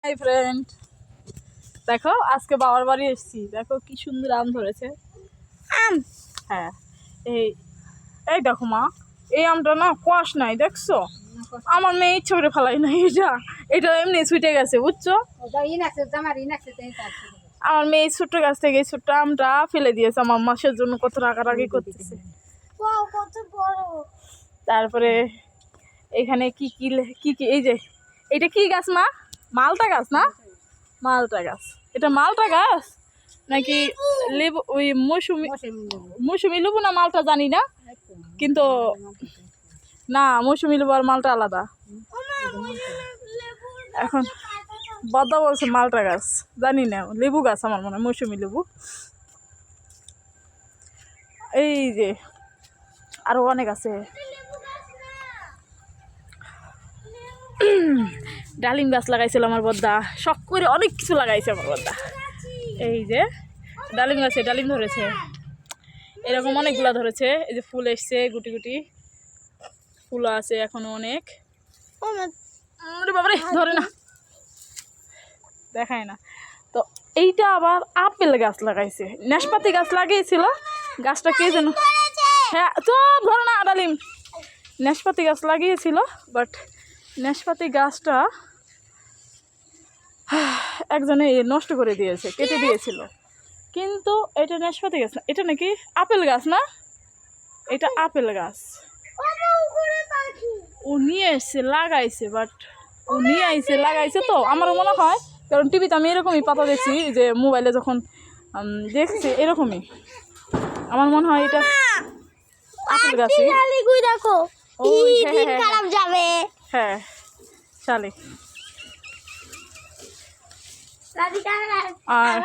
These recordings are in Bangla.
হাই ফ্রেন্ড, দেখো আজকে বাবার বাড়ি এসেছি। দেখো কি সুন্দর আম ধরেছে। আম, হ্যাঁ, এই এই দেখো মা, এই আমটা না কোয়াশ নাই, দেখছো? আমার মেয়ে ইচ্ছে করে ফেলাই না, এটা এমনি ছুটে গেছে, বুঝছো? আমার মেয়ে ছোট্ট গাছ থেকে এই ছোট্ট আমটা ফেলে দিয়েছে। আমার মাসের জন্য কত রাগারাগি করতেছে। তারপরে এখানে কি কি কি কি এই যে এটা কি গাছ মা? মালটা গাছ না? মালটা গাছ। এটা মালটা গাছ নাকি লেবু? ওই মৌসুমি লেবু না মালটা জানি না, কিন্তু না, মৌসুমি লেবু আর মালটা আলাদা। এখন বদ্দা বলছে মালটা গাছ, জানি না, লেবু গাছ আমার মনে হয়, মৌসুমি লেবু। এই যে আরো অনেক আছে। ডালিম গাছ লাগাইছিল আমার বদ্দা, শখ করে অনেক কিছু লাগাইছে আমার বদ্দা। এই যে ডালিম গাছে ডালিম ধরেছে, এরকম অনেকগুলা ধরেছে। এই যে ফুল এসছে, গুটি গুটি ফুল আছে এখনো অনেক। বাবারে ধরে না, দেখায় না তো। এইটা আবার আপেল গাছ লাগাইছে, নাশপাতি গাছ লাগিয়েছিল, গাছটা কে যেন, হ্যাঁ তো ধরে না ডালিম। নাশপাতি গাছ লাগিয়েছিল, বাট নাশপাতি গাছটা একজনে নষ্ট করে দিয়েছে, কেটে দিয়েছিল। কিন্তু এটা নাশপাতি গাছ না, এটা নাকি আপেল গাছ না, এটা আপেল গাছ। ও নিয়ে এসছে লাগাইছে, বাট ও নিয়ে আইসে লাগাইছে তো আমারও মনে হয়, কারণ টিভিতে আমি এরকমই পাতা দেখছি, যে মোবাইলে যখন দেখছি এরকমই আমার মনে হয় এটা আপেল গাছ। হ্যাঁ চালে। আর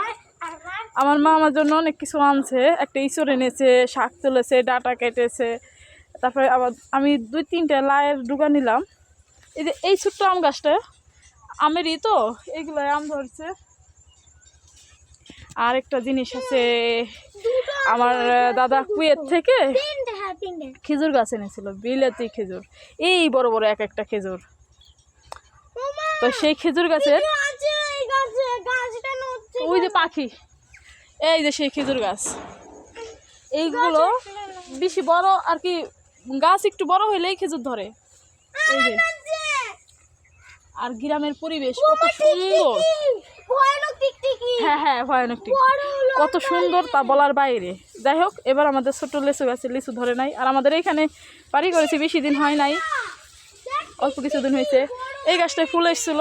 আমার মা আমার জন্য অনেক কিছু আনছে, একটা ইঁচড় এনেছে, শাক তুলেছে, ডাটা কেটেছে, তারপরে আবার আমি 2-3টা লায়ের ডুগা নিলাম। এই যে এই ছোট্ট আম গাছটা আমেরই তো, এইগুলো আম ধরছে। আর একটা জিনিস আছে, আমার দাদা কুয়েত থেকে খেজুর গাছ এনেছিল, বিলাতি খেজুর, এই বড় বড় এক একটা খেজুর। তো সেই খেজুর গাছের ওই যে পাখি, এই যে সেই খেজুর গাছ। এইগুলো বেশি বড় আর কি, গাছ একটু বড় হইলেই খেজুর ধরে। এই যে আর গ্রামের পরিবেশ কত সুন্দর, হ্যাঁ হ্যাঁ ভয়ানক টিক, কত সুন্দর তা বলার বাইরে। যাই হোক, এবার আমাদের ছোট লিচু গাছে লিচু ধরে নাই। আর আমাদের এইখানে বাড়ি করেছি, বেশি দিন হয় নাই, অল্প কিছুদিন হয়েছে। এই গাছটায় ফুল এসেছিল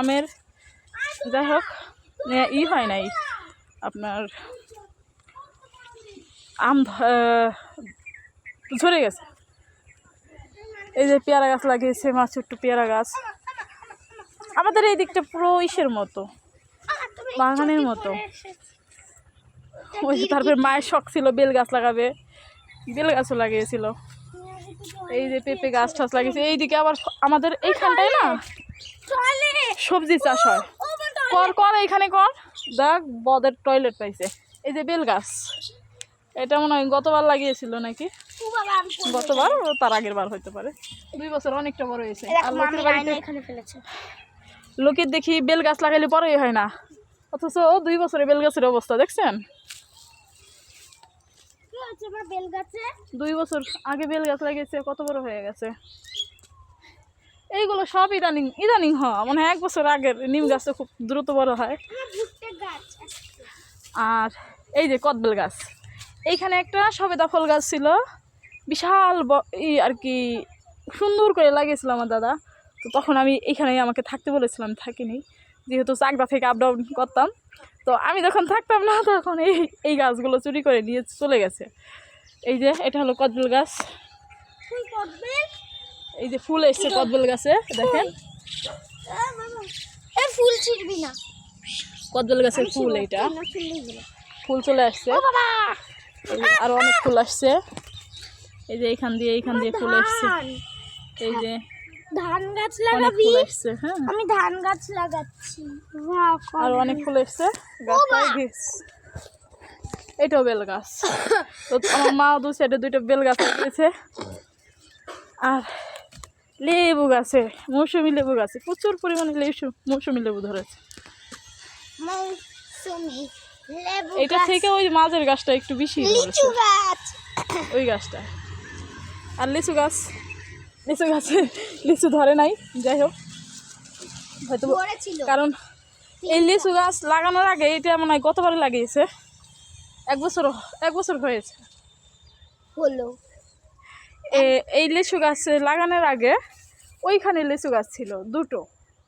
আমের, যাই হোক ই হয় নাই, আপনার আম ঝরে গেছে। এই যে পেয়ারা গাছ লাগিয়েছে মা, ছোট্ট পেয়ারা গাছ। আমাদের এই দিকটা পুরো ইসের মতো, বাগানের মতো। ওই তারপরে মায়ের শখ ছিল বেল গাছ লাগাবে, বেল গাছও লাগিয়েছিল। এই যে পেঁপে গাছ টাছ লাগিয়েছে। এইদিকে আবার আমাদের এইখানটায় না সবজি চাষ হয়, কর কর এইখানে কর, দেখ বদের টয়লেট পাইছে। এই যে বেল গাছ, এটা মনে হয় গতবার লাগিয়েছিল নাকি, গতবার তার আগের বার হইতে পারে। 2 বছর অনেকটা বড় হয়েছে। আর লোকের বাড়িতে লোকের দেখি বেল গাছ লাগাইলে বড়ই হয় না, অথচ 2 বছরে বেল গাছের অবস্থা দেখছেন। 2 বছর আগে বেল গাছ লাগিয়েছে, কত বড় হয়ে গেছে। এইগুলো সব ইদানিং ইদানিং মনে হয় 1 বছর আগের নিম গাছটা খুব দ্রুত বড় হয়। আর এই যে কদবেল গাছ, এইখানে একটা সবেদা ফল গাছ ছিল, বিশাল আর কি সুন্দর করে লাগিয়েছিল আমার দাদা। তো তখন আমি এইখানে আমাকে থাকতে বলেছিলাম, থাকিনি, যেহেতু চাকদা থেকে আপ ডাউন করতাম। তো আমি যখন থাকতাম না, তখন এই গাছগুলো চুরি করে নিয়ে চলে গেছে। এই যে এটা হলো কদবেল গাছ, এই যে ফুল এসছে কদবেল গাছে, দেখেন ফুল ছিড়বি না, কদবেল গাছের ফুল, এইটা ফুল চলে আসছে, আরো অনেক ফুল আসছে। এই যে এইখান দিয়ে ফুল আসছে। এই যে ধান গাছ লাগাবি, হ্যাঁ আমি ধান গাছ লাগাচ্ছি, আর অনেক ফুল এসছে। এটাও বেল গাছ। তো আমার মা 2 সাইডে 2টা বেল গাছ লাগিয়েছে। আর লেবু গাছে, মৌসুমি লেবু গাছে প্রচুর পরিমাণে মৌসুমি লেবু ধরেছে। মৌসুমি লেবু এটা গাছ, থেকে ওই মাঝের গাছটা একটু বেশি লিচু ধরেছে, গাছ। ওই গাছটা। আর লিচু গাছে লিচু ধরে নাই, যাই হোক হয়তো, ধরেছিল। কারণ এই লিচু গাছ লাগানোর আগে এটা মনে হয় গতবারে লাগিয়েছে, এক বছর হয়েছে। হলো এই লিচু গাছ লাগানোর আগে ওইখানে লিচু গাছ ছিল দুটো,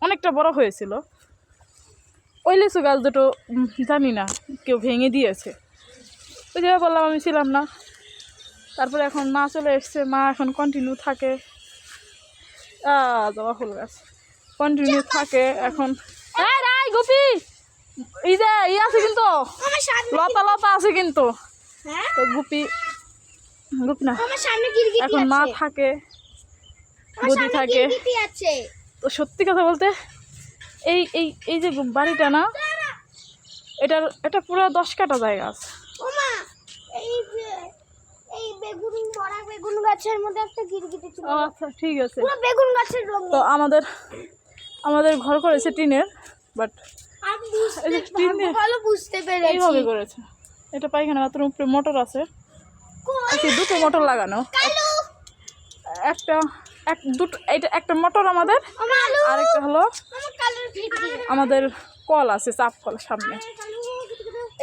অনেকটা বড় হয়েছিল। ওই লিচু গাছ দুটো জানি না কেউ ভেঙে দিয়েছে, ওই জায়গায় বললাম আমি ছিলাম না। তারপরে এখন মা চলে এসছে, মা এখন কন্টিনিউ থাকে, জবা ফুল গাছ কন্টিনিউ থাকে এখন। হ্যাঁ রাই গোপি, এই যে আছে কিন্তু, আমার সামনে, লতা আছে কিন্তু। হ্যাঁ তো গুপি না, আমার সামনে গিরগিটি আছে। এখন মা থাকে, আমার বৌদি সামনে থাকে। গিরগিটি আছে। তো সত্যি কথা বলতে এই এই এই যে বাড়িটা না, এটা পুরো 10 কাঠা জায়গা আছে। ওমা, এই যে এই মরা বেগুন গাছের মধ্যে একটা গিরগিটি ছিল। ও আচ্ছা ঠিক আছে। পুরো বেগুন গাছের রঙ। তো আমাদের ঘর করেছে টিনের, বাট আমি এই যে টিন দিয়ে ভালো বুঝতে পেরেছি। এইভাবে করেছে। এটা পায়খানা বাথরুম, উপরে মোটর আছে, আজকে দুটো মোটর লাগানো। কালু, এটা একটা মোটর আমাদের, কালু, আর একটা হলো আমার কালুর ভিতরে। আমাদের কল আছে, চাপ কল সামনে।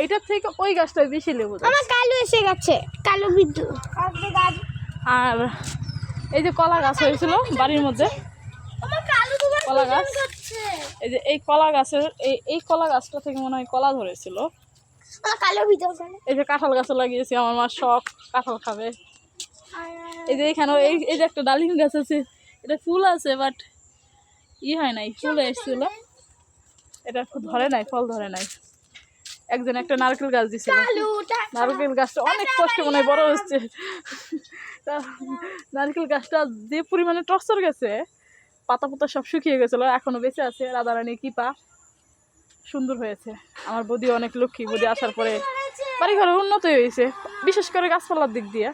এইটার থেকে ওই গাছটায় বেশি লেবু ধরে। আমার কালু এসে গেছে, কালু বিদ্যুৎ আসবে গাছ। আর এই যে কলা গাছ হয়েছিল বাড়ির মধ্যে, আমার কালু তোমার কলা গাছ, করছে। এই যে এই কলা গাছের এই কলা গাছটা থেকে মনে হয় কলা ধরেছিল। আমার কালু ভিতর করে। এই যে কাঁঠাল গাছও লাগিয়েছি, আমার মা শখ কাঁঠাল খাবে। এই যে এখানে এই যে একটা ডালিম গাছ আছে, এটা ফুল আছে বাট হয় নাই, ফুল এসেছিল, এটা ধরে নাই, ফল ধরে নাই। একজন একটা নারকেল গাছ দিছিল, কালুটা নারকেল গাছটা অনেক কষ্ট মনে হয় বড় হচ্ছে। তা নারকেল গাছটা যে পরিমাণে টর্চর গেছে, পাতা সব শুকিয়ে গেছিলো, এখনো বেঁচে আছে। রাধারানী কৃপা, সুন্দর হয়েছে। আমার বৌদি অনেক লক্ষ্মী, বৌদি আসার পরে বাড়িঘরে উন্নত হয়েছে, বিশেষ করে গাছপালার দিক দিয়ে,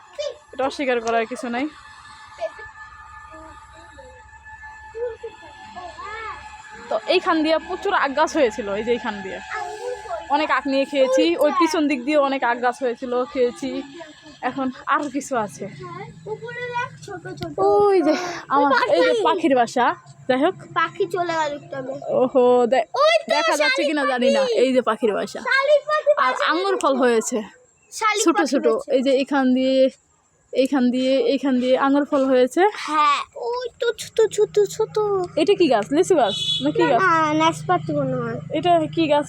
এটা অস্বীকার করার কিছু নাই। তো এইখান দিয়ে প্রচুর আগ গাছ হয়েছিল, এই যে এইখান দিয়ে অনেক আখ নিয়ে খেয়েছি, ওই পিছন দিক দিয়ে অনেক আগ গাছ হয়েছিল, খেয়েছি। এখন আরো কিছু আছে, উপরে দেখ ছোট ছোট। ওই যে আমার এই যে পাখির বাসা। যাই হোক, পাখি চলে গেল তবে। ওহো দেখা যাচ্ছে কিনা জানি না, এই যে পাখির বাসা। শালিক পাখি, আর আঙ্গুর ফল হয়েছে শালিক ছোট পাখি ছোট, বলছে। এই যে এইখান দিয়ে আঙ্গুর ফল হয়েছে। হ্যাঁ, ওই তো ছোট ছোট ছোট। এটা কি গাছ, লিচু গাছ না কি গাছ? হ্যাঁ, নাশপাতি মনে হয়। এটা কি গাছ?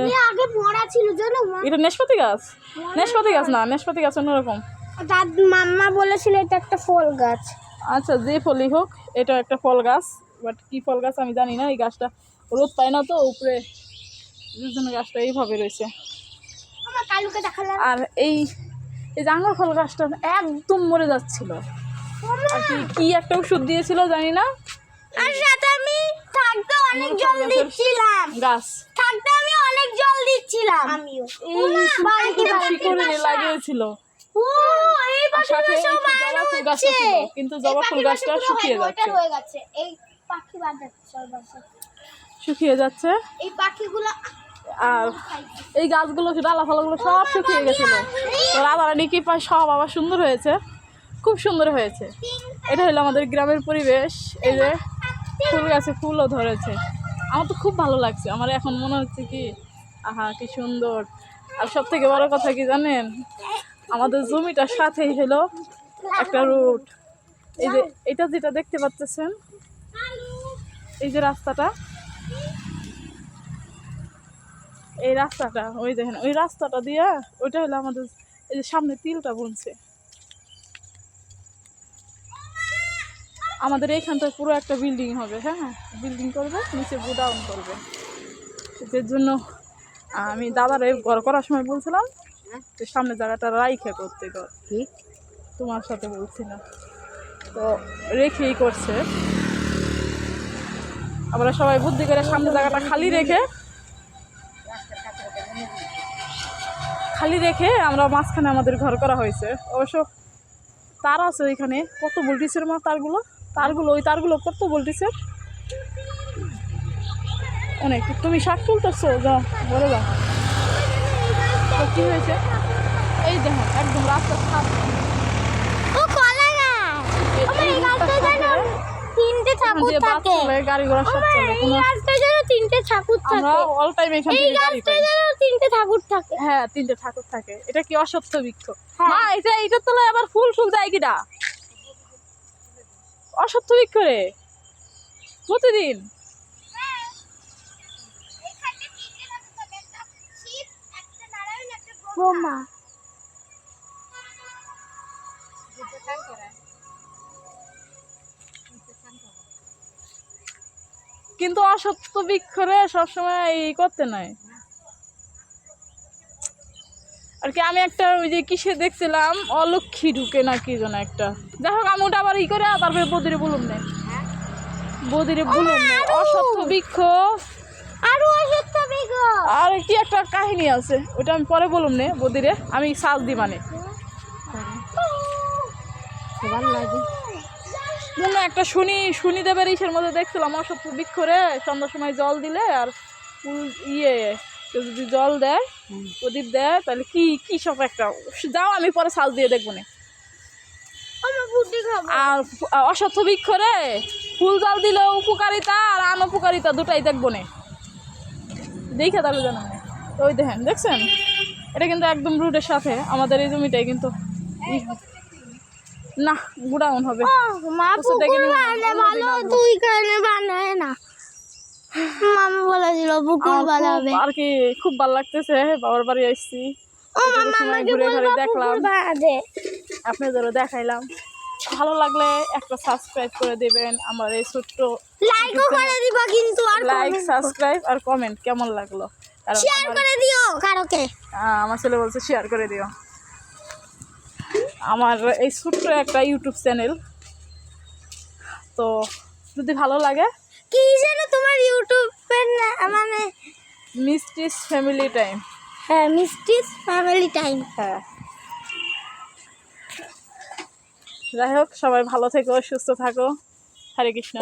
এই আগে মরা ছিল জানো মা? এটা নাশপাতি গাছ? নাশপাতি গাছ না, নাশপাতি গাছ অন্যরকম। তার মাম্মা বলেছিল এটা একটা ফল গাছ। আচ্ছা, যে ফলই হোক, এটা একটা ফল গাছ, বাট কি ফল গাছ আমি জানি না। এই গাছটা রোদ পায় না তো উপরে, এই জন্য গাছটা এইভাবে রয়েছে। আমার কালুকে দেখালাম। আর এই যে আঙ্গুর ফল গাছটা একদম মরে যাচ্ছিল, আর কি একটা ওষুধ দিয়েছিল জানি না। আর সাথে আমি থাকতে অনেক জল দিচ্ছিলাম, গাছ থাকতে আমি অনেক জল দিচ্ছিলাম। আমিও এই শিকড়ে লাগিয়েছিল, ও এই আর সাথে এই জবা ফুল গাছটা ছিল, কিন্তু জবা ফুল গাছটা শুকিয়ে যাচ্ছে, হয়ে গেছে। এই পাখি বাঁধাচ্ছে বাসা, শুকিয়ে যাচ্ছে। এই পাখিগুলো আর এই গাছগুলো, ডালা ফালাগুলো সব শুকিয়ে গেছিলো। তো রাধারানী কি পায়, সব আবার সুন্দর হয়েছে, খুব সুন্দর হয়েছে। এটা হলো আমাদের গ্রামের পরিবেশ। এই যে ফুল গাছে ফুলও ধরেছে, আমার তো খুব ভালো লাগছে। আমার এখন মনে হচ্ছে কি, আহা কি সুন্দর। আর সব থেকে বড় কথা কি জানেন, আমাদের জমিটার সাথেই হলো একটা রোড। এই যে এটা যেটা দেখতে পাচ্ছেন, এই যে রাস্তাটা, এই রাস্তাটা, ওই দেখেন ওই রাস্তাটা দিয়ে, ওইটা হলো আমাদের, এই যে সামনে তিলটা বুনছে। আমাদের এইখানটায় পুরো একটা বিল্ডিং হবে, হ্যাঁ বিল্ডিং করবে, নিচে গোডাউন করবে। এর জন্য আমি দাদারে ঘর করার সময় বলছিলাম যে সামনে জায়গাটা রাইখে করতে, কি তোমার সাথে বলছিলাম, তো রেখেই করছে। আমরা সবাই বুদ্ধি করে সামনে জায়গাটা খালি রেখে আমরা মাঝখানে আমাদের ঘর করা হয়েছে। অবশ্য তার আছে ওইখানে, কত ভোল্টেজের মা তারগুলো, তারগুলো ওই তারগুলো কত বলতেছে অনেক। তুমি শাক তুলতেছো, যাও বলে যাও। তো কি হয়েছে? এই দেখো একদম রাস্তার সামনে ও কলা গাছ। এই গাছটা যেন তিনটে ঠাকুর থাকে। গাড়ি ঘোড়া সব চলে। এই গাছটা যেন তিনটে ঠাকুর থাকে। আমরা অল টাইম এখান এই থেকে গাড়ি গাছটা পাই। যেন তিনটে ঠাকুর থাকে। হ্যাঁ, তিনটে ঠাকুর থাকে। এটা কি অসত্য বৃক্ষ? হ্যাঁ। মা এটা তলায় আবার ফুল দেয় কিনা? অসত্য বৃক্ষ রে প্রতিদিন। বোমা কিন্তু অসত্য বৃক্ষ রে সবসময় এই করতে নাই আর কি। আমি একটা ওই যে কিসে দেখছিলাম অলক্ষী ঢুকে না কি যেন একটা, দেখো আমি ওটা আবার ই করে তারপরে বদিরে বলুম নে, বদিরে বলুম নে অসত্য বৃক্ষ আরো অসত্য বৃক্ষ আর কি একটা কাহিনী আছে, ওটা আমি পরে বলুম নে বদিরে, আমি সাজ দি মানে ভালো লাগে। মনে একটা শনিদেবের ইসের মধ্যে দেখছিলাম অসত্য বৃক্ষ রে সন্ধ্যার সময় জল দিলে আর ফুল কেউ যদি জল দেয় প্রদীপ দেয় তাহলে কি সব একটা, যাও আমি পরে সাজ দিয়ে দেখবো না। আর অসত্য বৃক্ষ রে ফুল জল দিলে উপকারিতা আর অনপকারিতা দুটাই দেখবো না, দেখে তাহলে জানো না। ওই দেখেন, দেখছেন এটা কিন্তু একদম রোডের সাথে আমাদের এই জমিটাই কিন্তু না গুড়াউন হবে। তুই কেন বানায় না? মামা বলেছিল পুকুর বানাবে আর কি, খুব ভালো লাগতেছে বাবার বাড়ি আসছি, ঘুরে ঘুরে দেখলাম, আপনাদেরও দেখাইলাম। ভালো লাগলে একটা সাবস্ক্রাইব করে দেবেন আমার এই ছোট্ট, লাইকও করে দিবা কিন্তু, আর লাইক সাবস্ক্রাইব আর কমেন্ট কেমন লাগলো, শেয়ার করে দিও কারোকে। আমার ছেলে বলছে শেয়ার করে দিও। আমার এই ছোট্ট একটা ইউটিউব চ্যানেল, তো যদি ভালো লাগে কি যেন তোমার ইউটিউবের মানে মিষ্টিস ফ্যামিলি টাইম। হ্যাঁ, মিষ্টিস ফ্যামিলি টাইম। হ্যাঁ, যাই হোক সবাই ভালো থেকো, সুস্থ থাকো। হরে কৃষ্ণ।